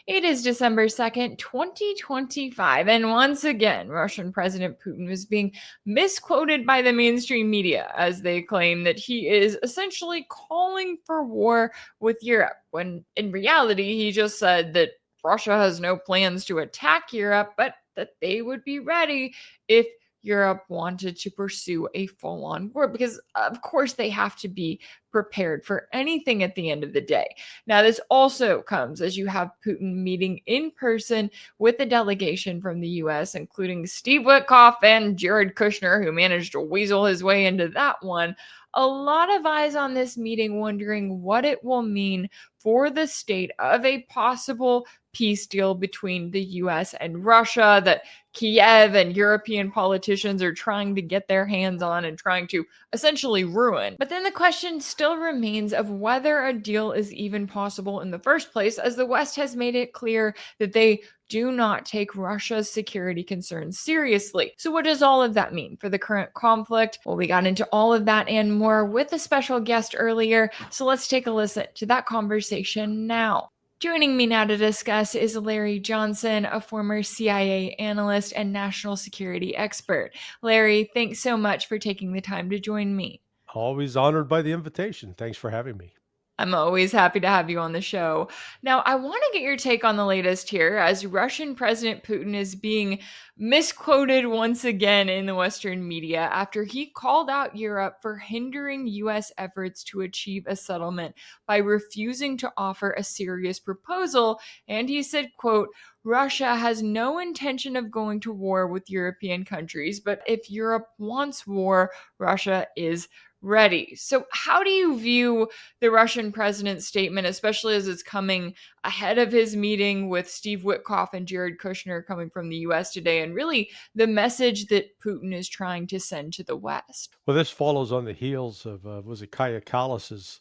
It is December 2nd, 2025, and once again, Russian President Putin is being misquoted by the mainstream media as they claim that he is essentially calling for war with Europe, when in reality, he just said that Russia has no plans to attack Europe, but that they would be ready if Europe wanted to pursue a full on war, because of course they have to be prepared for anything at the end of the day. Now, this also comes as you have Putin meeting in person with a delegation from the US, including Steve Witkoff and Jared Kushner, who managed to weasel his way into that one. A lot of eyes on this meeting wondering what it will mean for the state of a possible peace deal between the US and Russia that Kiev and European politicians are trying to get their hands on and trying to essentially ruin. But then the question still remains of whether a deal is even possible in the first place, as the West has made it clear that they do not take Russia's security concerns seriously. So what does all of that mean for the current conflict? Well, we got into all of that and more with a special guest earlier, so let's take a listen to that conversation now. Joining me now to discuss is Larry Johnson, a former CIA analyst and national security expert. Larry, thanks so much for taking the time to join me. Always honored by the invitation. Thanks for having me. I'm always happy to have you on the show. Now, I want to get your take on the latest here, as Russian President Putin is being misquoted once again in the Western media after he called out Europe for hindering U.S. efforts to achieve a settlement by refusing to offer a serious proposal. And he said, quote, Russia has no intention of going to war with European countries, but if Europe wants war, Russia is ready. So, how do you view the Russian president's statement, especially as it's coming ahead of his meeting with Steve Witkoff and Jared Kushner coming from the US today, and really the message that Putin is trying to send to the West? Well, this follows on the heels of, was it Kaya Kallas's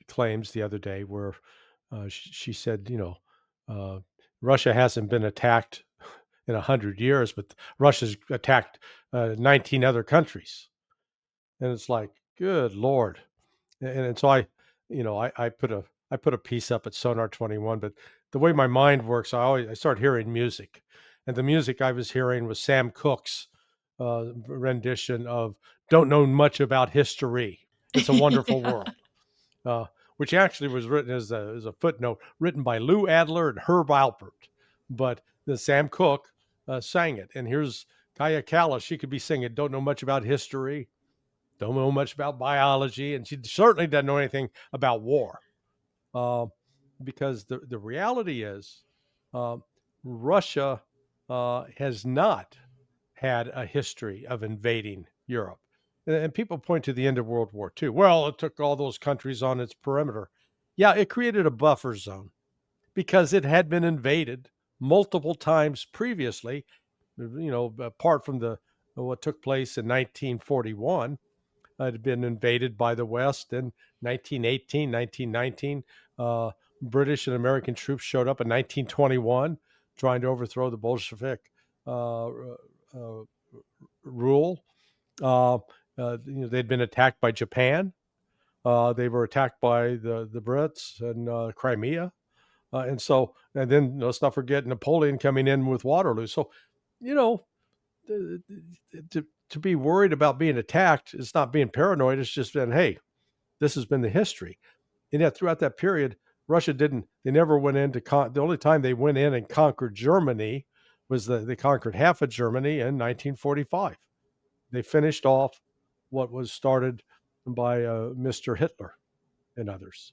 claims the other day, where she said, Russia hasn't been attacked in 100 years, but Russia's attacked 19 other countries. And it's like, good Lord. And so I put a piece up at Sonar 21, but the way my mind works, I start hearing music. And the music I was hearing was Sam Cooke's rendition of Don't Know Much About History. It's a Wonderful World, which actually was written as a footnote, written by Lou Adler and Herb Alpert. But the Sam Cooke sang it. And here's Kaya Kallas. She could be singing Don't Know Much About History, don't know much about biology, and she certainly doesn't know anything about war. Because the reality is Russia has not had a history of invading Europe. And people point to the end of World War II. Well, it took all those countries on its perimeter. Yeah, it created a buffer zone because it had been invaded multiple times previously, apart from what took place in 1941. Had been invaded by the West in 1918, 1919. British and American troops showed up in 1921 trying to overthrow the Bolshevik rule. They'd been attacked by Japan. They were attacked by the Brits and Crimea. And then let's not forget Napoleon coming in with Waterloo. So, to be worried about being attacked, it's not being paranoid. It's just been, hey, this has been the history. And yet throughout that period, Russia they never went into, the only time they went in and conquered Germany was they conquered half of Germany in 1945. They finished off what was started by Mr. Hitler and others.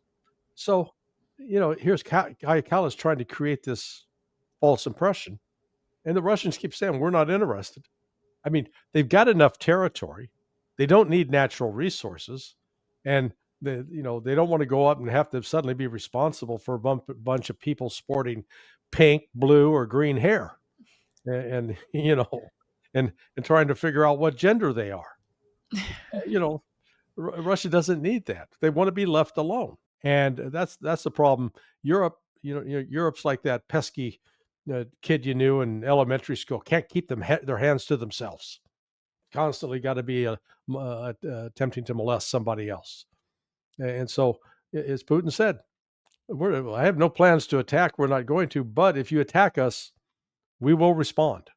So, here's Kaya Kallas trying to create this false impression. And the Russians keep saying, we're not interested. I mean, they've got enough territory. They don't need natural resources. And they don't want to go up and have to suddenly be responsible for a bunch of people sporting pink, blue, or green hair. And trying to figure out what gender they are. Russia doesn't need that. They want to be left alone. And that's the problem. Europe's like that pesky kid you knew in elementary school, can't keep their hands to themselves. Constantly got to be attempting to molest somebody else. And so, as Putin said, I have no plans to attack. We're not going to. But if you attack us, we will respond.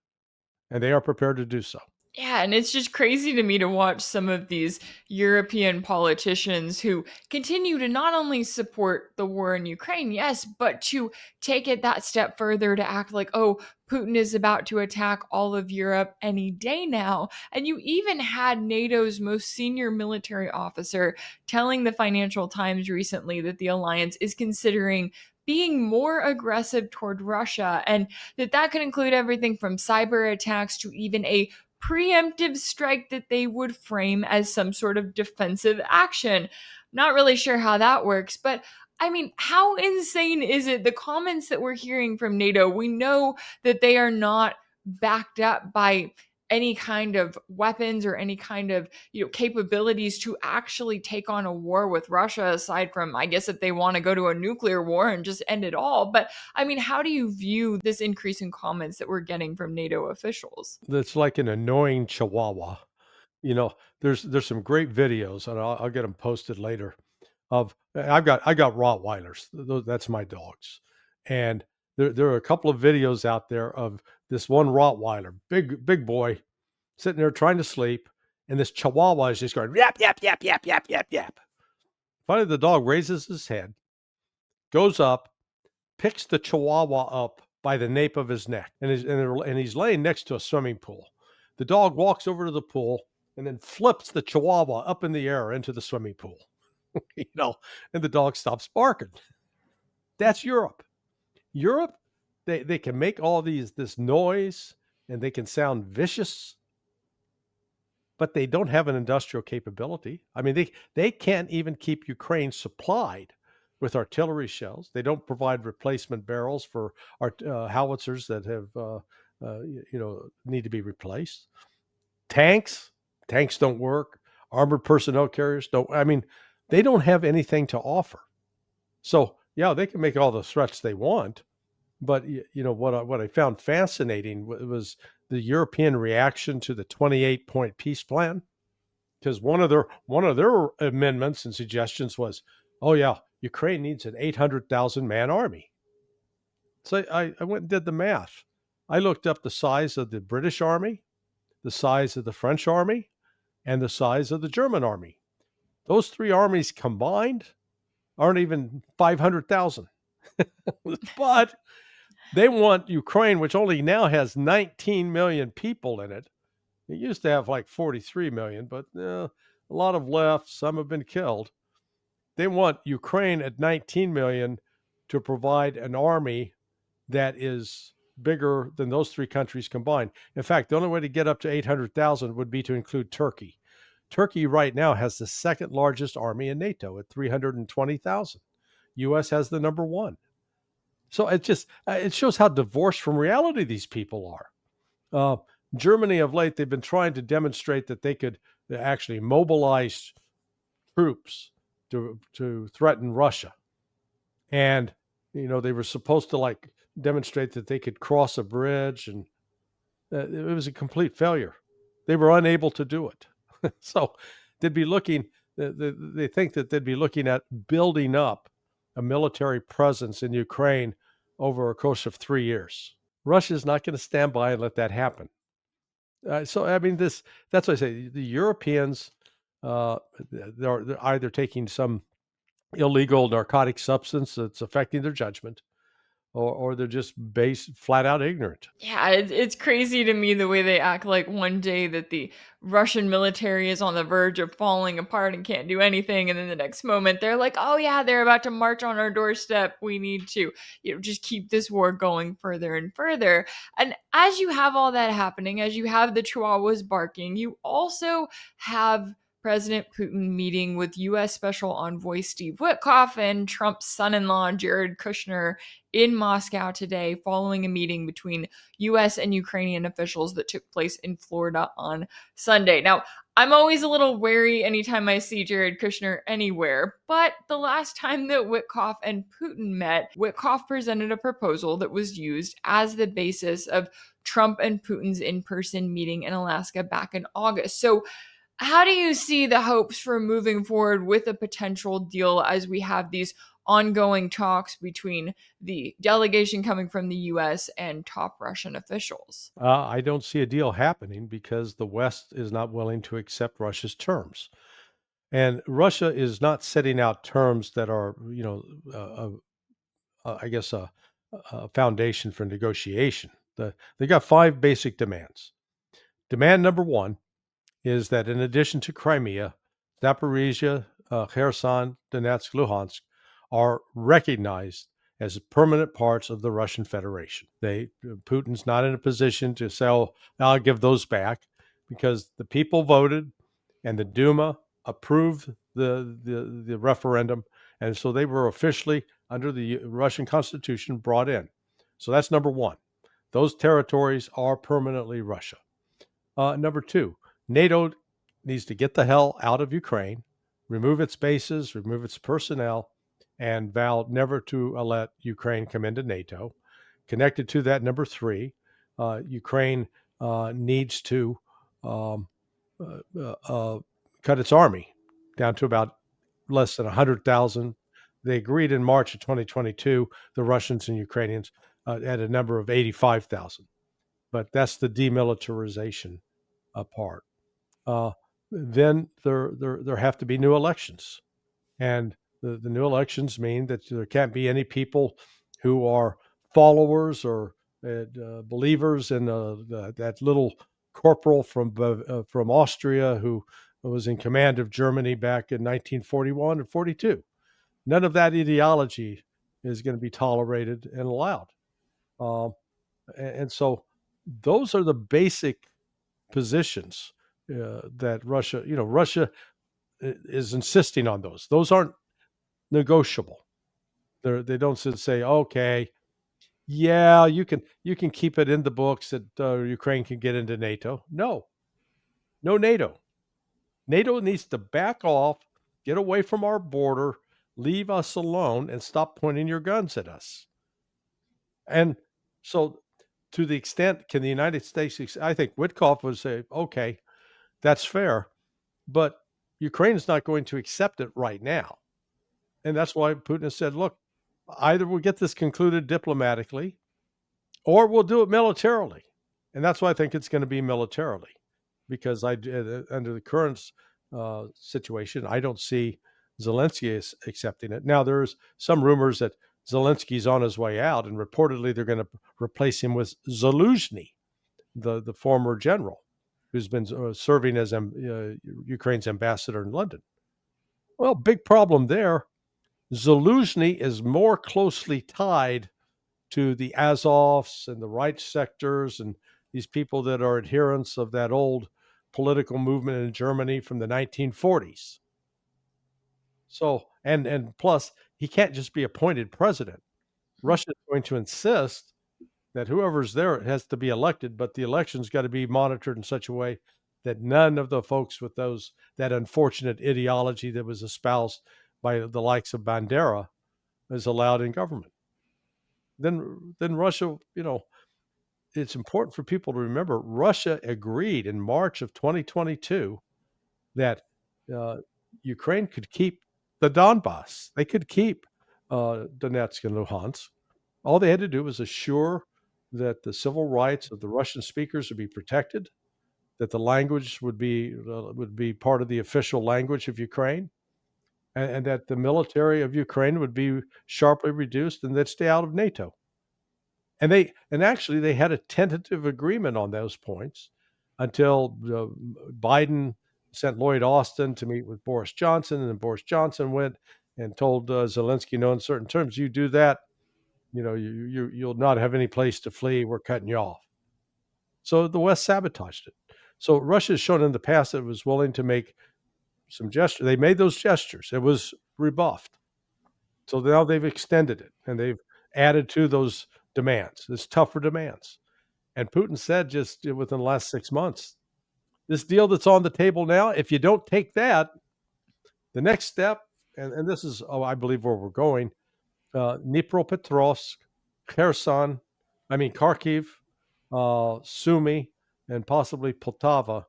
And they are prepared to do so. Yeah, and it's just crazy to me to watch some of these European politicians who continue to not only support the war in Ukraine, yes, but to take it that step further to act like, oh, Putin is about to attack all of Europe any day now. And you even had NATO's most senior military officer telling the Financial Times recently that the alliance is considering being more aggressive toward Russia, and that could include everything from cyber attacks to even a preemptive strike that they would frame as some sort of defensive action. Not really sure how that works, but I mean, how insane is it? The comments that we're hearing from NATO, we know that they are not backed up by any kind of weapons or any kind of capabilities to actually take on a war with Russia, aside from, I guess, if they want to go to a nuclear war and just end it all. But I mean, how do you view this increase in comments that we're getting from NATO officials? That's like an annoying chihuahua. There's some great videos, and I'll get them posted later. I got Rottweilers. That's my dogs, and there are a couple of videos out there of this one Rottweiler, big boy, sitting there trying to sleep, and this Chihuahua is just going yap yap yap yap yap yap yap. Finally, the dog raises his head, goes up, picks the Chihuahua up by the nape of his neck, and he's laying next to a swimming pool. The dog walks over to the pool and then flips the Chihuahua up in the air into the swimming pool. And the dog stops barking. That's Europe. Europe, they can make all this noise and they can sound vicious, but they don't have an industrial capability. I mean, they can't even keep Ukraine supplied with artillery shells. They don't provide replacement barrels for our howitzers that have need to be replaced. Tanks don't work. Armored personnel carriers don't. I mean, they don't have anything to offer. So yeah, they can make all the threats they want, but what I found fascinating was the European reaction to the 28-point peace plan, because one of their amendments and suggestions was, oh yeah, Ukraine needs an 800,000 man army. So I went and did the math. I looked up the size of the British army, the size of the French army, and the size of the German army. Those three armies combined aren't even 500,000. But they want Ukraine, which only now has 19 million people in it. It used to have like 43 million, but a lot have left. Some have been killed. They want Ukraine at 19 million to provide an army that is bigger than those three countries combined. In fact, the only way to get up to 800,000 would be to include Turkey. Turkey right now has the second largest army in NATO at 320,000. U.S. has the number one. So it shows how divorced from reality these people are. Germany of late, they've been trying to demonstrate that they could actually mobilize troops to threaten Russia. And, they were supposed to demonstrate that they could cross a bridge, and it was a complete failure. They were unable to do it. So they think that they'd be looking at building up a military presence in Ukraine over a course of 3 years. Russia's not going to stand by and let that happen. So, I mean, that's what I say. The Europeans, they're either taking some illegal narcotic substance that's affecting their judgment, or they're just flat out ignorant. Yeah, it's crazy to me the way they act like one day that the Russian military is on the verge of falling apart and can't do anything, and then the next moment they're like, oh yeah, they're about to march on our doorstep. We need to just keep this war going further and further. And as you have all that happening, as you have the chihuahuas barking, you also have President Putin meeting with U.S. Special Envoy Steve Witkoff and Trump's son-in-law Jared Kushner in Moscow today, following a meeting between U.S. and Ukrainian officials that took place in Florida on Sunday. Now, I'm always a little wary anytime I see Jared Kushner anywhere, but the last time that Witkoff and Putin met, Witkoff presented a proposal that was used as the basis of Trump and Putin's in-person meeting in Alaska back in August. So, how do you see the hopes for moving forward with a potential deal as we have these ongoing talks between the delegation coming from the US and top Russian officials? I don't see a deal happening because the West is not willing to accept Russia's terms. And Russia is not setting out terms that are, I guess, a foundation for negotiation. They got five basic demands. Demand number one is that in addition to Crimea, Zaporizhia, Kherson, Donetsk, Luhansk are recognized as permanent parts of the Russian Federation. Putin's not in a position to say, "Oh, I'll give those back," because the people voted and the Duma approved the referendum, and so they were officially under the Russian Constitution brought in. So that's number one. Those territories are permanently Russia. Number two, NATO needs to get the hell out of Ukraine, remove its bases, remove its personnel, and vow never to let Ukraine come into NATO. Connected to that, number three, Ukraine needs to um, cut its army down to about less than 100,000. They agreed in March of 2022, the Russians and Ukrainians, at a number of 85,000. But that's the demilitarization part. Then there have to be new elections, and the new elections mean that there can't be any people who are followers or believers in that little corporal from Austria who was in command of Germany back in 1941 and 42. None of that ideology is going to be tolerated and allowed. Um, and so those are the basic positions that Russia is insisting on those. Those aren't negotiable. They don't say, okay, yeah, you can keep it in the books that Ukraine can get into NATO. No NATO. NATO needs to back off, get away from our border, leave us alone, and stop pointing your guns at us. And so, to the extent can the United States, I think Witkoff would say, okay, that's fair, but Ukraine is not going to accept it right now. And that's why Putin has said, look, either we'll get this concluded diplomatically or we'll do it militarily. And that's why I think it's going to be militarily, because under the current situation, I don't see Zelensky is accepting it. Now, there's some rumors that Zelensky's on his way out, and reportedly they're going to replace him with Zaluzhny, the former general who's been serving as Ukraine's ambassador in London. Well, big problem there. Zaluzhny is more closely tied to the Azovs and the right sectors and these people that are adherents of that old political movement in Germany from the 1940s. So, and plus, he can't just be appointed president. Russia is going to insist that whoever's there has to be elected, but the election's got to be monitored in such a way that none of the folks with that unfortunate ideology that was espoused by the likes of Bandera is allowed in government. Then Russia, it's important for people to remember Russia agreed in March of 2022 that Ukraine could keep the Donbass. They could keep Donetsk and Luhansk. All they had to do was assure that the civil rights of the Russian speakers would be protected, that the language would be part of the official language of Ukraine, and that the military of Ukraine would be sharply reduced, and they'd stay out of NATO. And actually they had a tentative agreement on those points until Biden sent Lloyd Austin to meet with Boris Johnson, and then Boris Johnson went and told Zelensky, no, in certain terms, you do that, you'll not have any place to flee. We're cutting you off. So the West sabotaged it. So Russia has shown in the past that it was willing to make some gestures. They made those gestures. It was rebuffed. So now they've extended it and they've added to those demands. It's tougher demands. And Putin said just within the last 6 months, this deal that's on the table now, if you don't take that, the next step, and this is, I believe, where we're going, Dnipropetrovsk, Kherson, Kharkiv, Sumy, and possibly Poltava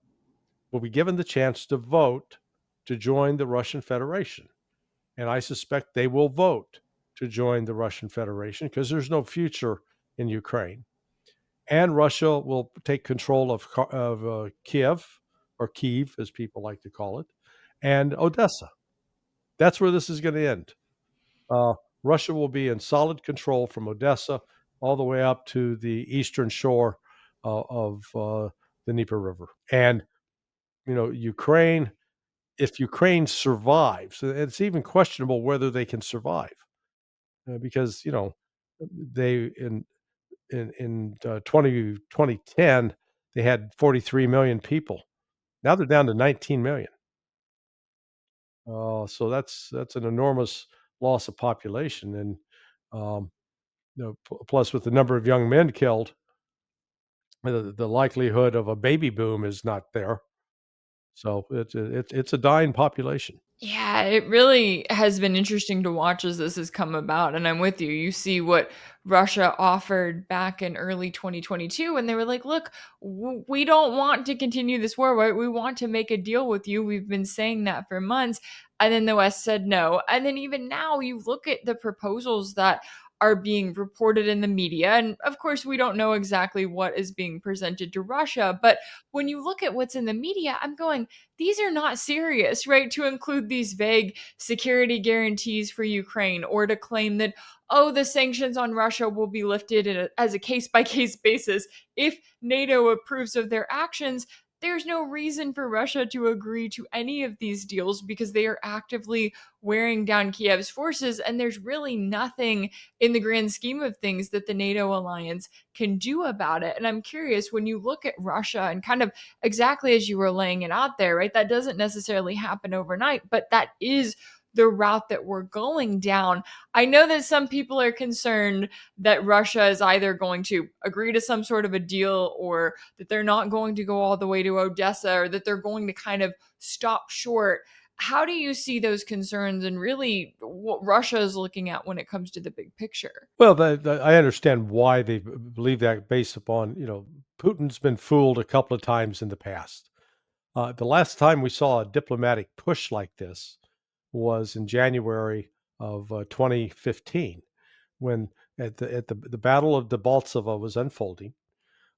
will be given the chance to vote to join the Russian Federation. and I suspect they will vote to join the Russian Federation because there's no future in Ukraine. And Russia will take control of Kiev, or Kiev, as people like to call it, and Odessa. That's where this is going to end. Uh, Russia will be in solid control from Odessa all the way up to the eastern shore of the Dnieper River. And, Ukraine, if Ukraine survives, it's even questionable whether they can survive because, they in 2010, they had 43 million people. Now they're down to 19 million. So that's an enormous loss of population, and um, plus with the number of young men killed, the likelihood of a baby boom is not there. So it's a dying population. Yeah, it really has been interesting to watch as this has come about. And I'm with you. You see what Russia offered back in early 2022 when they were like, look, we don't want to continue this war, right? We want to make a deal with you. We've been saying that for months. And then the West said no. And then even now, you look at the proposals that are being reported in the media. And of course, we don't know exactly what is being presented to Russia. But when you look at what's in the media, I'm going, these are not serious, right? To include these vague security guarantees for Ukraine or to claim that, oh, the sanctions on Russia will be lifted as a case by case basis if NATO approves of their actions. There's no reason for Russia to agree to any of these deals because they are actively wearing down Kiev's forces. And there's really nothing in the grand scheme of things that the NATO alliance can do about it. And I'm curious, when you look at Russia and kind of exactly as you were laying it out there, right? That doesn't necessarily happen overnight, but that is the route that we're going down. I know that some people are concerned that Russia is either going to agree to some sort of a deal or that they're not going to go all the way to Odessa or that they're going to kind of stop short. How do you see those concerns and really what Russia is looking at when it comes to the big picture? Well, I understand why they believe that based upon, Putin's been fooled a couple of times in the past. The last time we saw a diplomatic push like this was in January of 2015, when the Battle of Debaltseve was unfolding.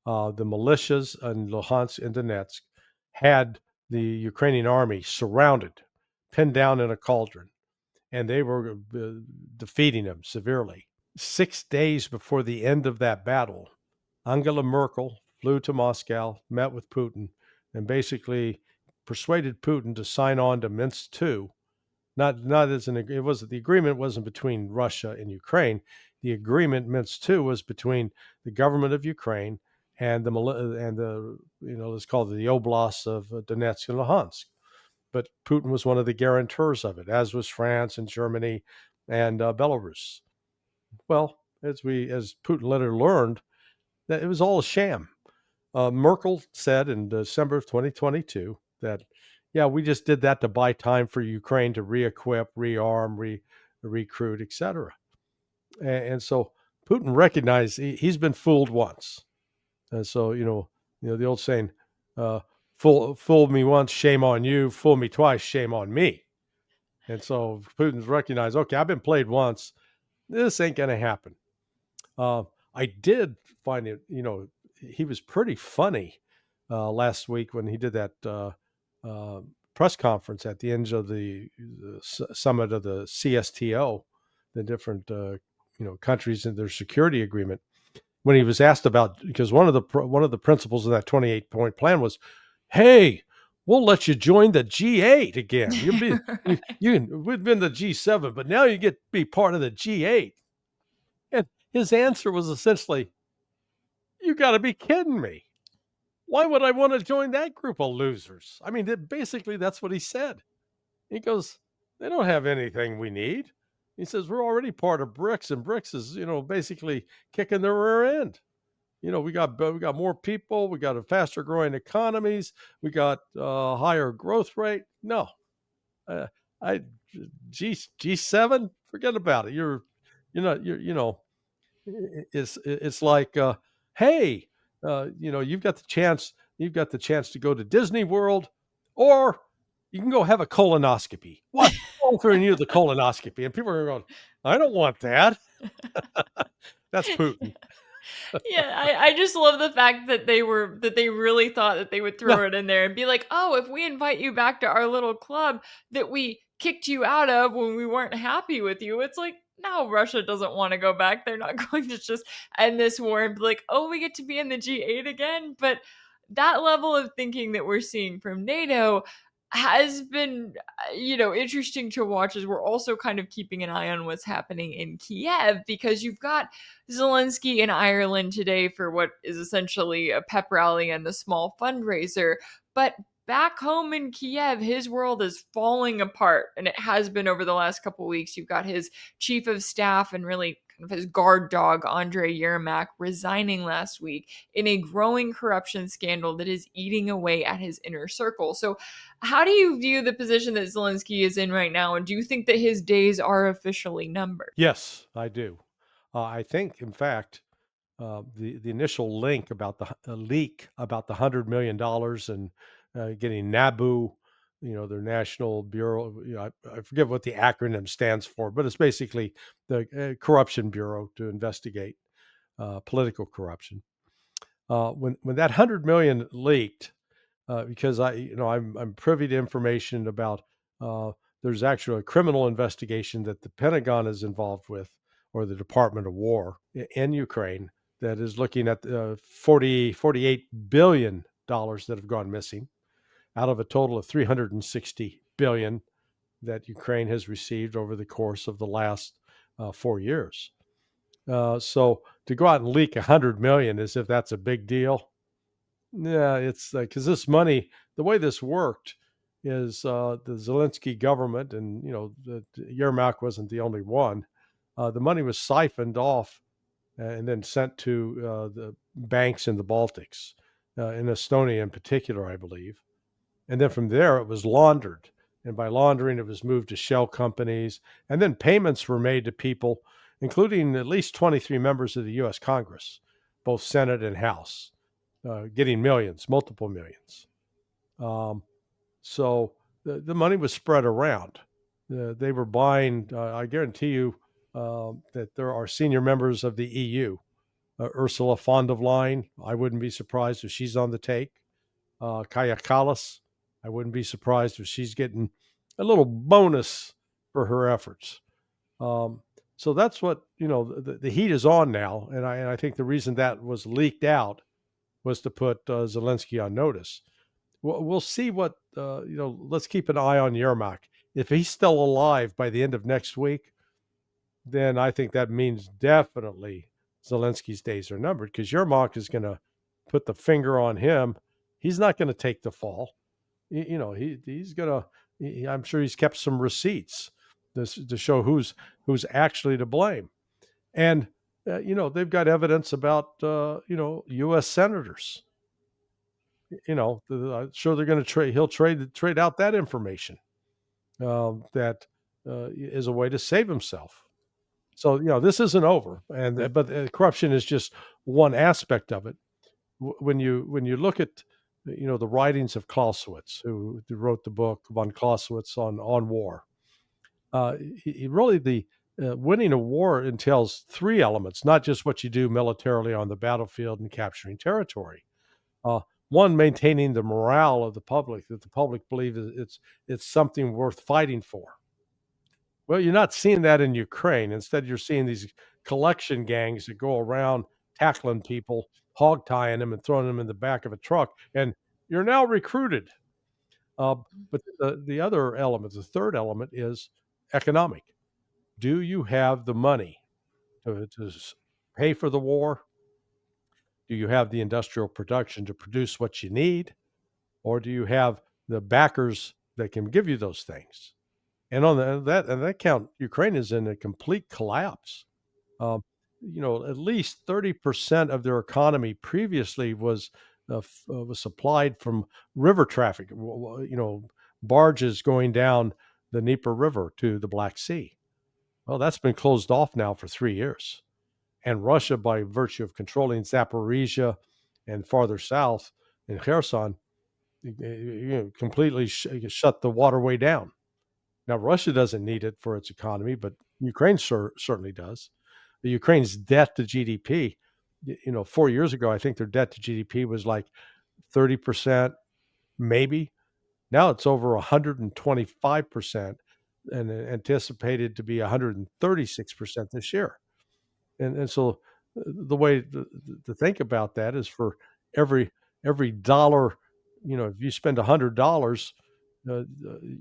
The militias in Luhansk and Donetsk had the Ukrainian army surrounded, pinned down in a cauldron, and they were defeating them severely. 6 days before the end of that battle, Angela Merkel flew to Moscow, met with Putin, and basically persuaded Putin to sign on to Minsk II. Not as the agreement wasn't between Russia and Ukraine. The agreement Minsk II was between the government of Ukraine and the let's call it the oblasts of Donetsk and Luhansk. But Putin was one of the guarantors of it, as was France and Germany and Belarus. Well, as Putin later learned, that it was all a sham. Merkel said in December of 2022 that, yeah, we just did that to buy time for Ukraine to re-equip, rearm, recruit, etc. And so Putin recognized he's been fooled once. And so, the old saying, fool me once, shame on you. Fool me twice, shame on me. And so Putin's recognized, okay, I've been played once. This ain't going to happen. I did find it, he was pretty funny last week when he did that press conference at the end of the summit of the CSTO, the different countries and their security agreement. When he was asked about, because one of the principles of that 28-point plan was, hey, we'll let you join the G8 again. We've been the G7, but now you get to be part of the G8. And his answer was essentially, you got to be kidding me. Why would I want to join that group of losers? I mean, basically, that's what he said. He goes, they don't have anything we need. He says, we're already part of BRICS, and BRICS is, basically kicking their rear end. We got more people. We got a faster growing economies. We got a higher growth rate. No, G7, forget about it. It's like, hey, you've got the chance to go to Disney World, or you can go have a colonoscopy. What? offering you the colonoscopy, and people are going, I don't want that. That's Putin. Yeah, I just love the fact that they really thought that they would Yeah, throw it in there and be like, oh, if we invite you back to our little club that we kicked you out of when we weren't happy with you, it's like, no, Russia doesn't want to go back. They're not going to just end this war and be like, oh, we get to be in the G8 again. But that level of thinking that we're seeing from NATO has been, interesting to watch, as we're also kind of keeping an eye on what's happening in Kiev, because you've got Zelensky in Ireland today for what is essentially a pep rally and a small fundraiser. But back home in Kiev, his world is falling apart, and it has been over the last couple of weeks. You've got his chief of staff and really kind of his guard dog, Andrei Yermak, resigning last week in a growing corruption scandal that is eating away at his inner circle. So, how do you view the position that Zelensky is in right now? And do you think that his days are officially numbered? yes, I do. I think, in fact, the initial link about the leak about the $100 million and getting NABU, their National Bureau. I forget what the acronym stands for, but it's basically the Corruption Bureau to investigate political corruption. When that 100 million leaked, because I'm privy to information about there's actually a criminal investigation that the Pentagon is involved with, or the Department of War in Ukraine, that is looking at $48 billion that have gone missing out of a total of $360 billion that Ukraine has received over the course of the last 4 years. So to go out and leak 100 million as if that's a big deal, yeah, it's because this money, the way this worked is the Zelensky government, and Yermak wasn't the only one. The money was siphoned off and then sent to the banks in the Baltics, in Estonia in particular, I believe. And then from there, it was laundered. And by laundering, it was moved to shell companies. And then payments were made to people, including at least 23 members of the U.S. Congress, both Senate and House, getting millions, multiple millions. So the money was spread around. They were buying, I guarantee you, that there are senior members of the EU. Ursula von der Leyen, I wouldn't be surprised if she's on the take. Kaya Kallas, I wouldn't be surprised if she's getting a little bonus for her efforts. So that's what, the heat is on now. And I think the reason that was leaked out was to put Zelensky on notice. We'll see what, let's keep an eye on Yermak. If he's still alive by the end of next week, then I think that means definitely Zelensky's days are numbered, because Yermak is going to put the finger on him. He's not going to take the fall. He's going to, I'm sure he's kept some receipts to show who's actually to blame. And, they've got evidence about, U.S. senators. I'm sure they're going to he'll trade out that information that is a way to save himself. So, this isn't over. But corruption is just one aspect of it. When you look at, the writings of Clausewitz, who wrote the book von Clausewitz on war, he really, the winning a war entails three elements, not just what you do militarily on the battlefield and capturing territory. One, maintaining the morale of the public, that the public believe it's something worth fighting for. Well, you're not seeing that in Ukraine. Instead, you're seeing these collection gangs that go around tackling people, hog tying them, and throwing them in the back of a truck. And you're now recruited. But the other element, the third element, is economic. Do you have the money to pay for the war? Do you have the industrial production to produce what you need? Or do you have the backers that can give you those things? And on that count, Ukraine is in a complete collapse. At least 30% of their economy previously was supplied from river traffic. Barges going down the Dnieper River to the Black Sea. Well, that's been closed off now for 3 years. And Russia, by virtue of controlling Zaporizhia and farther south in Kherson, completely shut the waterway down. Now, Russia doesn't need it for its economy, but Ukraine certainly does. The Ukraine's debt to GDP, 4 years ago, I think their debt to GDP was like 30%, maybe. Now it's over 125% and anticipated to be 136% this year. And so the way to think about that is for every every dollar, if you spend $100,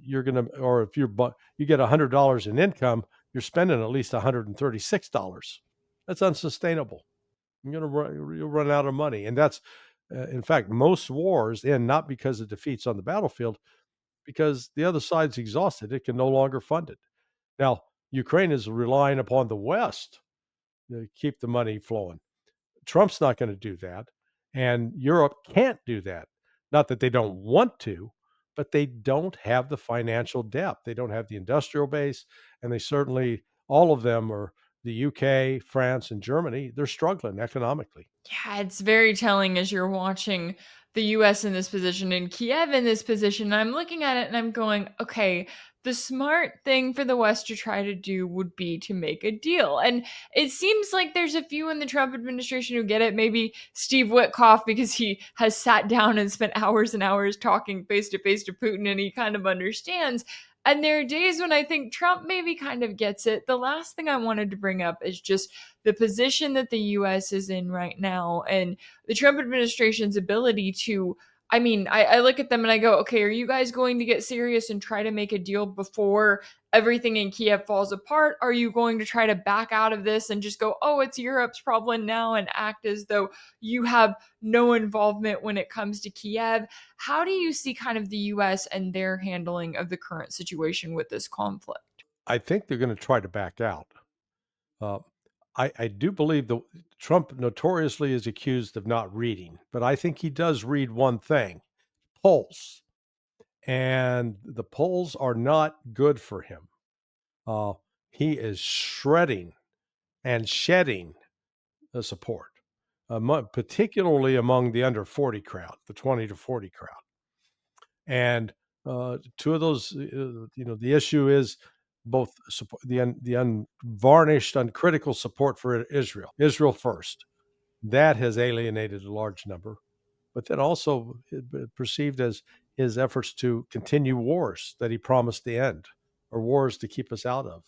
you're gonna, or if you get $100 in income, you're spending at least $136. That's unsustainable. You'll run out of money, and that's in fact most wars end not because of defeats on the battlefield, because the other side's exhausted. It can no longer fund it. Now, Ukraine is relying upon the West to keep the money flowing. Trump's not going to do that. And Europe can't do that. Not that they don't want to, but they don't have the financial depth. They don't have the industrial base. And they certainly, all of them are the UK, France, and Germany, they're struggling economically. Yeah, it's very telling as you're watching the US in this position and Kiev in this position. And I'm looking at it and I'm going, okay, the smart thing for the West to try to do would be to make a deal. And it seems like there's a few in the Trump administration who get it. Maybe Steve Witkoff, because he has sat down and spent hours and hours talking face to Putin and he kind of understands. And there are days when I think Trump maybe kind of gets it. The last thing I wanted to bring up is just the position that the US is in right now and the Trump administration's ability to. I mean, I look at them and I go, okay, are you guys going to get serious and try to make a deal before everything in Kiev falls apart? Are you going to try to back out of this and just go, oh, it's Europe's problem now and act as though you have no involvement when it comes to Kiev? How do you see kind of the US and their handling of the current situation with this conflict? I think they're going to try to back out. Uh, I do believe that Trump notoriously is accused of not reading, but I think he does read one thing: polls. And the polls are not good for him. Uh, he is shredding and shedding the support, particularly among the under 40 crowd, the 20 to 40 crowd. And two of those, the issue is both support, the unvarnished, uncritical support for Israel first. That has alienated a large number, but then also perceived as his efforts to continue wars that he promised to end, or wars to keep us out of.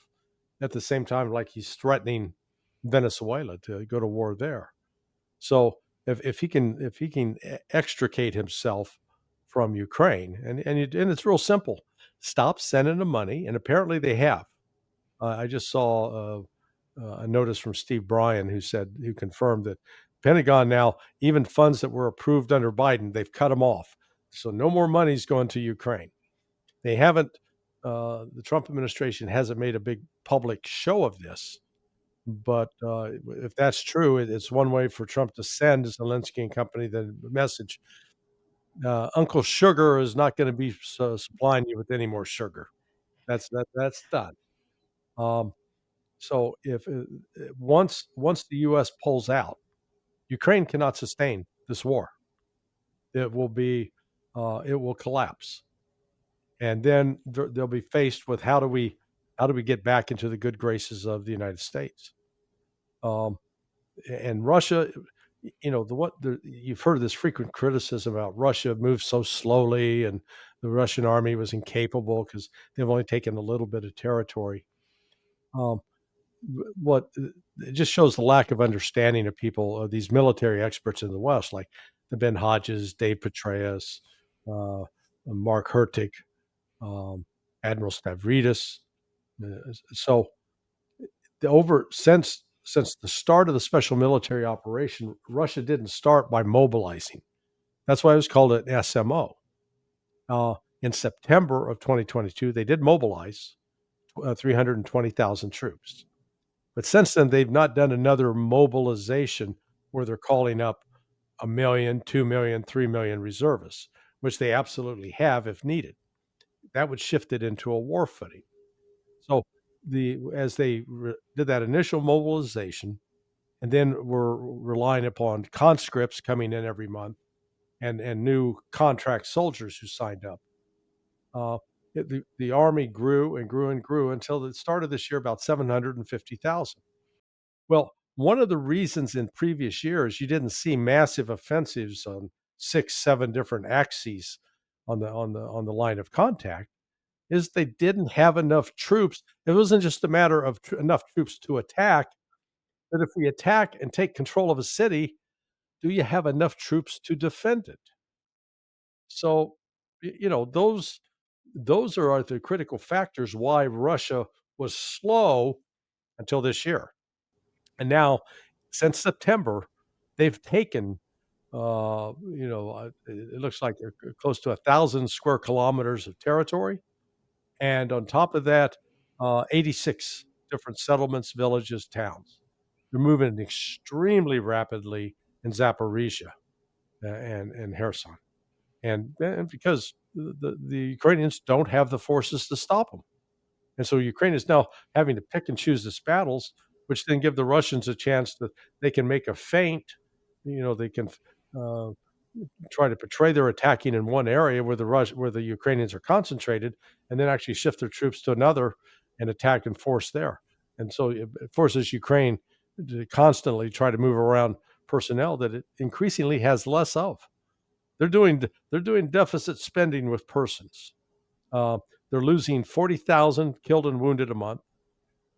At the same time, like he's threatening Venezuela to go to war there. So if he can extricate himself from Ukraine, and it's real simple, stop sending them money, and apparently they have. I just saw a notice from Steve Bryan who confirmed that Pentagon now, even funds that were approved under Biden, they've cut them off. So no more money's going to Ukraine. They haven't. The Trump administration hasn't made a big public show of this, but if that's true, it's one way for Trump to send Zelensky and company the message: Uncle Sugar is not going to be supplying you with any more sugar. That's done. Um, so if once the U.S. pulls out, Ukraine cannot sustain this war. It will be it will collapse, and then they'll be faced with how do we get back into the good graces of the United States. Um, and Russia, you've heard this frequent criticism about Russia moves so slowly, and the Russian army was incapable because they've only taken a little bit of territory. Um, what It just shows the lack of understanding of people, these military experts in the West, like the Ben Hodges, Dave Petraeus, Mark Hertig, um, Admiral Stavridis. So since the start of the special military operation, Russia didn't start by mobilizing. That's why it was called an SMO. In September of 2022, they did mobilize 320,000 troops. But since then, they've not done another mobilization where they're calling up 1 million, 2 million, 3 million reservists, which they absolutely have if needed. That would shift it into a war footing. So as they did that initial mobilization, and then we're relying upon conscripts coming in every month and new contract soldiers who signed up. the army grew and grew and grew until the start of this year about 750,000. Well, one of the reasons in previous years you didn't see massive offensives on 6, 7 different axes on the line of contact is they didn't have enough troops. It wasn't just a matter of enough troops to attack, but if we attack and take control of a city, do you have enough troops to defend it? So, those are the critical factors why Russia was slow until this year. And now, since September, they've taken, it looks like they're close to 1,000 square kilometers of territory. And on top of that, 86 different settlements, villages, towns. They're moving extremely rapidly in Zaporizhia and Kherson. And because the Ukrainians don't have the forces to stop them. And so Ukraine is now having to pick and choose its battles, which then give the Russians a chance that they can make a feint. They can uh, try to portray they're attacking in one area where the Ukrainians are concentrated, and then actually shift their troops to another and attack and force there. And so it forces Ukraine to constantly try to move around personnel that it increasingly has less of. They're doing deficit spending with persons. They're losing 40,000 killed and wounded a month.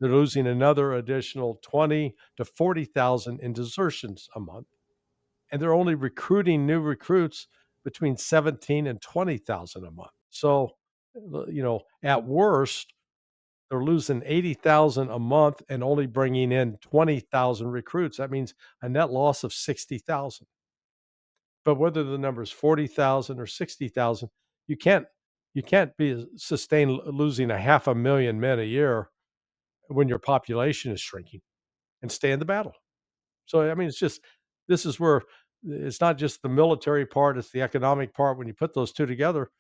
They're losing another additional 20 to 40,000 in desertions a month. And they're only recruiting new recruits between 17 and 20,000 a month. So, at worst, they're losing 80,000 a month and only bringing in 20,000 recruits. That means a net loss of 60,000. But whether the number is 40,000 or 60,000, you can't sustain losing 500,000 men a year when your population is shrinking and stay in the battle. So, I mean, this is where it's not just the military part, it's the economic part. When you put those two together,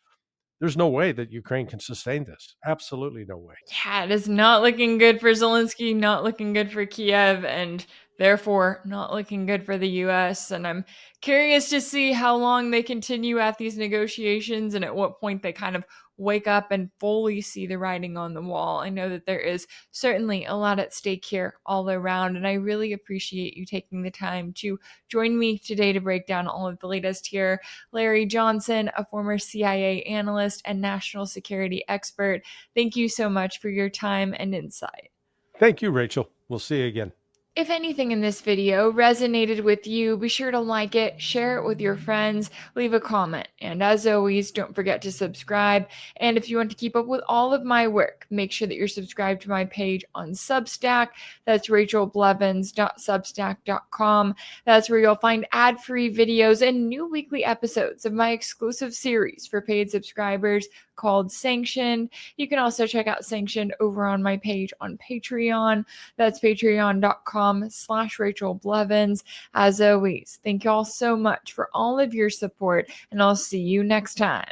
there's no way that Ukraine can sustain this. Absolutely no way. Yeah, it is not looking good for Zelensky, not looking good for Kiev, and therefore not looking good for the US. And I'm curious to see how long they continue at these negotiations and at what point they kind of wake up and fully see the writing on the wall. I know that there is certainly a lot at stake here all around, and I really appreciate you taking the time to join me today to break down all of the latest here. Larry Johnson, a former CIA analyst and national security expert, thank you so much for your time and insight. Thank you, Rachel. We'll see you again. If anything in this video resonated with you, be sure to like it, share it with your friends, leave a comment, and as always, don't forget to subscribe. And if you want to keep up with all of my work, make sure that you're subscribed to my page on Substack. That's rachelblevins.substack.com. That's where you'll find ad-free videos and new weekly episodes of my exclusive series for paid subscribers called Sanctioned. You can also check out Sanctioned over on my page on Patreon. That's patreon.com/Rachel Blevins. As always, thank you all so much for all of your support, and I'll see you next time.